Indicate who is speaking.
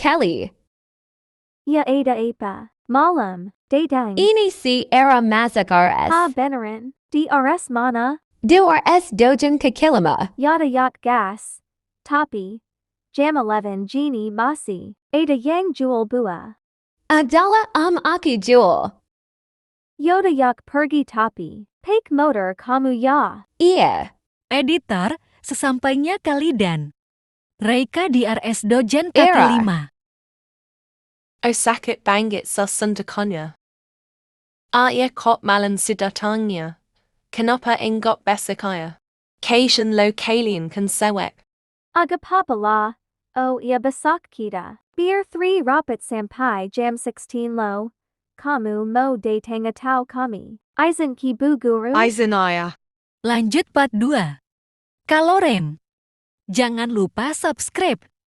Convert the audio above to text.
Speaker 1: Kelly.
Speaker 2: Ya ada apa, malam, datang.
Speaker 1: Ini si era mazakares.
Speaker 2: Ha beneran, DRS mana,
Speaker 1: DRS dojan kakilama.
Speaker 2: yada yacht gas, tapi, jam 11 genie masi, ada yang jual bua.
Speaker 1: Adala aki jewel.
Speaker 2: Yoda yak pergi tapi, pake motor kamu ya.
Speaker 1: Iya.
Speaker 3: Editor, sesampainya Kalidan. Reika DRS Dojen
Speaker 1: Era.
Speaker 3: kaki 5.
Speaker 4: O sakit bangit sa sundakonya. Arya kot malan sidatanya. Kenapa engot besakaya. Kasian lo kalian kan sewek.
Speaker 2: Agapapala, o ia basak kita. Beer 3 rapid sampai jam 16 lo. Kamu mo datang atau kami. Aizen kibu guru.
Speaker 4: Aizenaya.
Speaker 3: Lanjut part 2. Kalau Rem. Jangan lupa subscribe